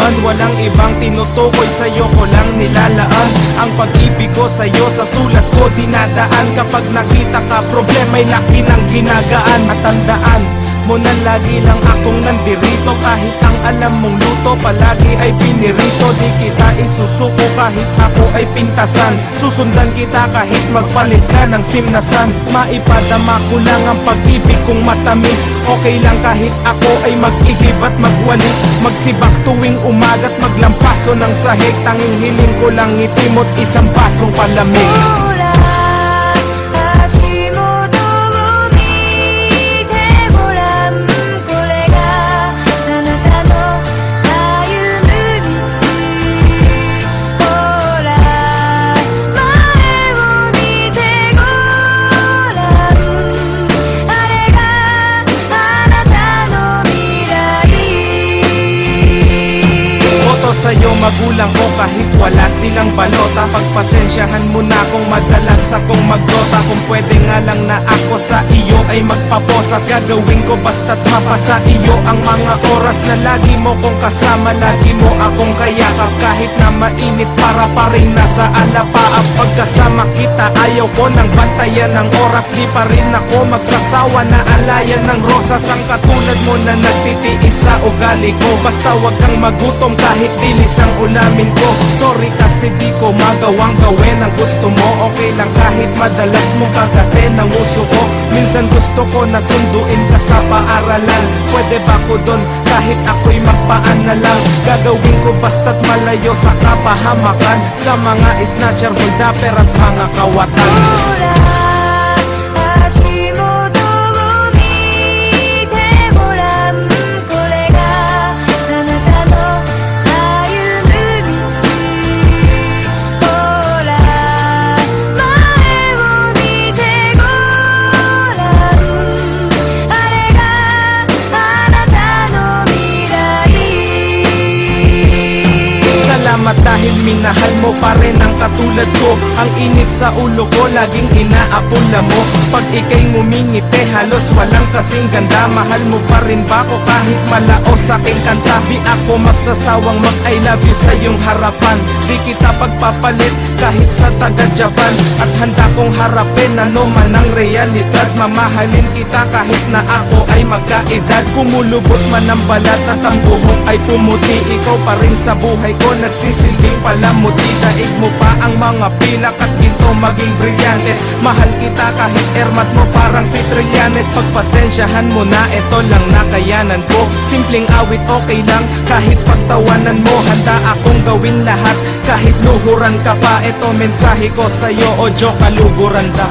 naman. Walang ibang tinutukoy, sa'yo ko lang nilalaan. Ang pag-ibig ko sa'yo sa sulat ko dinadaan. Kapag nakita ka problema'y laki ng ginagaan. At tandaan mo na lagi lang akong nandirito. Kahit ang alam mong luto palagi ay pinirito. Di kita isusuko kahit ako ay pintasan. Susundan kita kahit magpalit ka ng simnasan. Maipadama ko lang ang pag-ibig kong matamis. Okay lang kahit ako ay mag-ihib at magwalis. Magsibak tuwing umaga't maglampaso ng sahig. Tanging hiling ko lang ngiti mo't isang basong palamig. Sa'yo magulang ko kahit wala silang balota. Pagpasensyahan mo na kung madalas akong magdota. Kung pwede nga lang na ako sa iyo ay magpaposas. Gagawin ko basta't mapasa iyo ang mga oras na lagi mo kong kasama. Lagi mo akong kayakap kahit na mainit para pa rin nasa alapaap. Pagkasama kita ayaw ko ng bantayan ng oras. Di pa rin ako magsasawa na alayan ng rosas. Ang katulad mo na nagtitiis sa ugali ko. Basta wag kang magutom kahit dilis ang ulamin ko. Sorry kasi di ko magawang gawin ang gusto mo. Okay lang kahit madalas mong kagatin ang uso ko. Minsan gusto ko na sunduin ka sa paaralan. Pwede ba ko dun kahit ako'y magpaan na lang. Gagawin ko basta't malayo sa kapahamakan. Sa mga snatcher, holdapper at mga kawatan. Dahil minahal mo pa rin ang katulad ko. Ang init sa ulo ko laging inaapula mo. Pag ika'y ngumingiti halos walang kasing ganda. Mahal mo pa rin ba ko kahit malaos sa aking kanta? Di ako magsasawang mag I love you sa iyong harapan. Di kita pagpapalit kahit sa taga-Japan. At handa kong harapin ano man ang realidad. Mamahalin kita kahit na ako ay magkaedad. Kumulubot man ang balat at ang buhok ay pumuti. Ikaw pa rin sa buhay ko nagsisilbing palamuti. Daig mo pa ang mga pilak at ginto maging brilyantes. Mahal kita kahit ermat mo parang si Trillanes. Pagpasensyahan mo na ito lang nakayanan ko. Simpleng awit okay lang kahit pagtawanan mo. Handa akong gawin lahat kahit luhuran ka pa. Ito mensahe ko sa'yo o joke kaluguran ka.